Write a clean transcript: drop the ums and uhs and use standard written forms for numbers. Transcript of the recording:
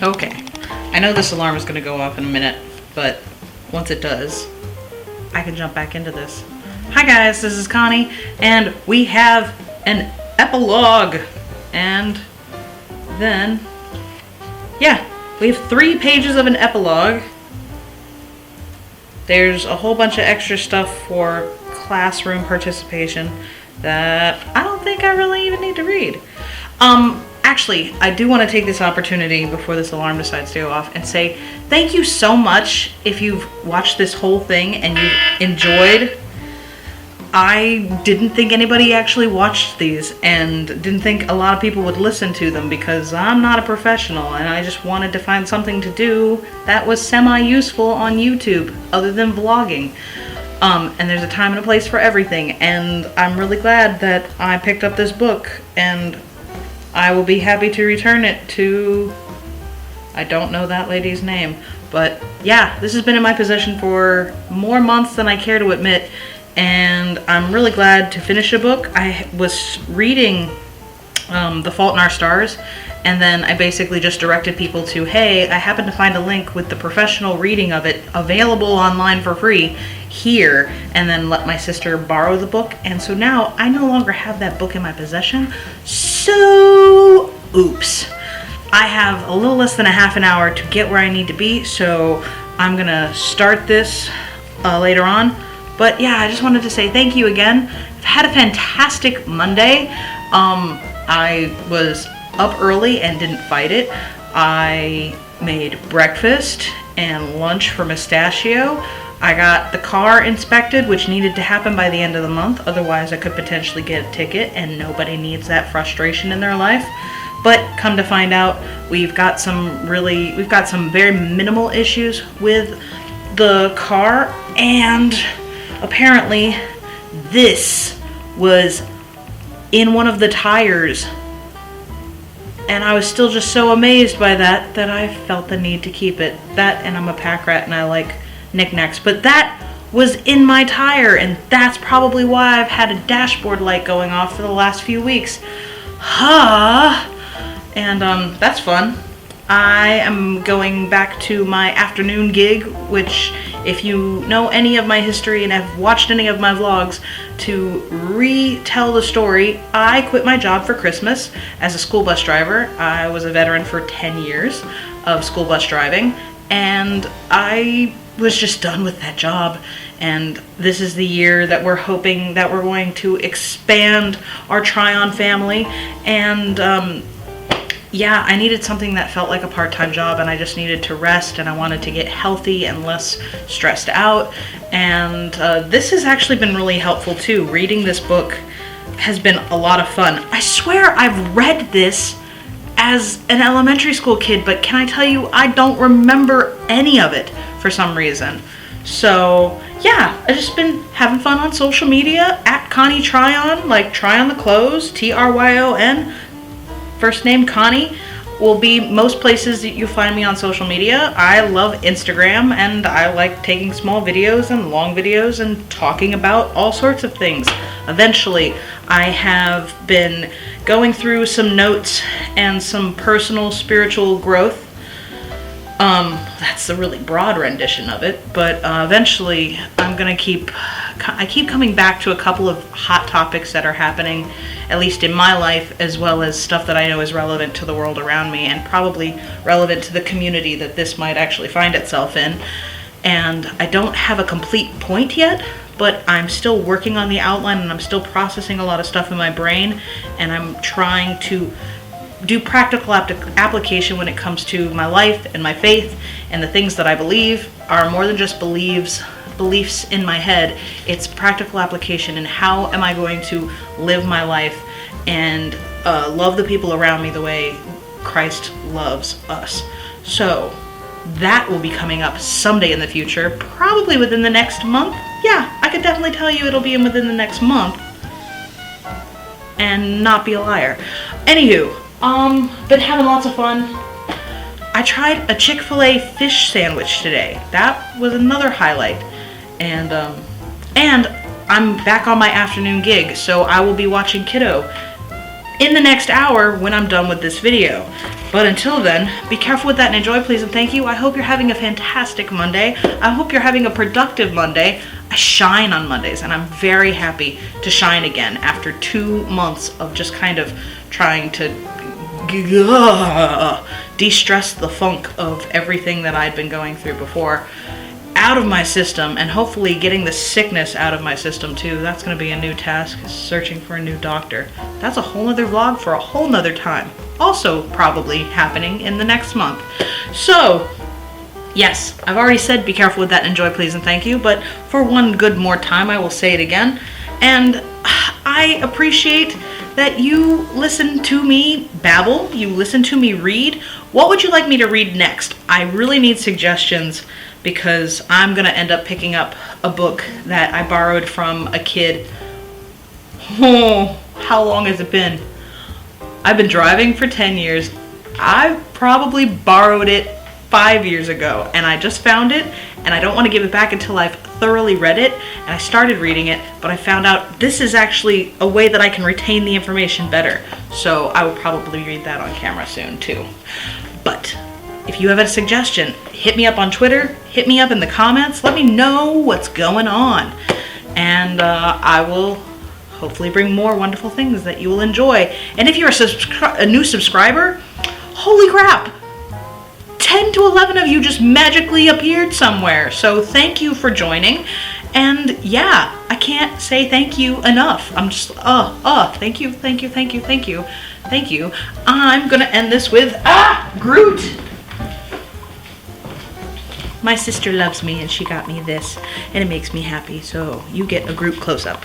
Okay. I know this alarm is going to go off in a minute, but once it does, I can jump back into this. Hi guys, this is Connie, and we have an epilogue. And then, yeah, we have 3 pages of an epilogue. There's a whole bunch of extra stuff for classroom participation that I don't think I really even need to read. Actually, I do want to take this opportunity before this alarm decides to go off and say thank you so much if you've watched this whole thing and you enjoyed. I didn't think anybody actually watched these and didn't think a lot of people would listen to them because I'm not a professional and I just wanted to find something to do that was semi-useful on YouTube other than vlogging. And there's a time and a place for everything, and I'm really glad that I picked up this book, and I will be happy to return it to, I don't know that lady's name, but yeah, this has been in my possession for more months than I care to admit, and I'm really glad to finish a book. I was reading The Fault in Our Stars, and then I basically just directed people to, hey, I happen to find a link with the professional reading of it available online for free here, and then let my sister borrow the book. And so now I no longer have that book in my possession. So, oops. I have a little less than a half an hour to get where I need to be, so I'm gonna start this later on. But yeah, I just wanted to say thank you again. I've had a fantastic Monday. I was up early and didn't fight it. I made breakfast and lunch for Mustachio. I got the car inspected, which needed to happen by the end of the month. Otherwise, I could potentially get a ticket, and nobody needs that frustration in their life. But come to find out, we've got some very minimal issues with the car, and apparently this was in one of the tires. And I was still just so amazed by that I felt the need to keep it. That, and I'm a pack rat and I like knickknacks, but that was in my tire, and that's probably why I've had a dashboard light going off for the last few weeks. And that's fun. I am going back to my afternoon gig, which, if you know any of my history and have watched any of my vlogs, to retell the story, I quit my job for Christmas as a school bus driver. I was a veteran for 10 years of school bus driving, and I was just done with that job. And this is the year that we're hoping that we're going to expand our Tryon family, and yeah, I needed something that felt like a part-time job, and I just needed to rest, and I wanted to get healthy and less stressed out. And this has actually been really helpful too. Reading this book has been a lot of fun. I swear I've read this as an elementary school kid, but can I tell you, I don't remember any of it for some reason. So yeah, I've just been having fun on social media, at Connie Tryon, like try on the clothes, Tryon. First name Connie will be most places that you find me on social media. I love Instagram, and I like taking small videos and long videos and talking about all sorts of things. Eventually, I have been going through some notes and some personal spiritual growth. That's a really broad rendition of it, but eventually I keep coming back to a couple of hot topics that are happening, at least in my life, as well as stuff that I know is relevant to the world around me, and probably relevant to the community that this might actually find itself in. And I don't have a complete point yet, but I'm still working on the outline, and I'm still processing a lot of stuff in my brain, and I'm trying to do practical application when it comes to my life and my faith, and the things that I believe are more than just beliefs in my head. It's practical application, and how am I going to live my life and love the people around me the way Christ loves us. So that will be coming up someday in the future, probably within the next month. Yeah, I could definitely tell you it'll be within the next month and not be a liar. Anywho, been having lots of fun. I tried a Chick-fil-A fish sandwich today. That was another highlight. And I'm back on my afternoon gig, so I will be watching Kiddo in the next hour when I'm done with this video. But until then, be careful with that and enjoy, please, and thank you. I hope you're having a fantastic Monday. I hope you're having a productive Monday. I shine on Mondays, and I'm very happy to shine again after 2 months of just kind of trying to de-stress the funk of everything that I'd been going through before out of my system, and hopefully getting the sickness out of my system too. That's going to be a new task, searching for a new doctor. That's a whole nother vlog for a whole nother time. Also probably happening in the next month. So yes, I've already said be careful with that, enjoy, please, and thank you, but for one good more time I will say it again. And I appreciate that you listen to me babble, you listen to me read. What would you like me to read next? I really need suggestions, because I'm gonna end up picking up a book that I borrowed from a kid. Oh, how long has it been? I've been driving for 10 years. I probably borrowed it 5 years ago, and I just found it, and I don't want to give it back until I've thoroughly read it. And I started reading it, but I found out this is actually a way that I can retain the information better. So I will probably read that on camera soon too. But if you have a suggestion, hit me up on Twitter, hit me up in the comments, let me know what's going on. And I will hopefully bring more wonderful things that you will enjoy. And if you're a new subscriber, holy crap! 10 to 11 of you just magically appeared somewhere. So thank you for joining. And yeah, I can't say thank you enough. I'm just, thank you, thank you, thank you, thank you, thank you. I'm gonna end this with, Groot! My sister loves me and she got me this, and it makes me happy, so you get a Groot close-up.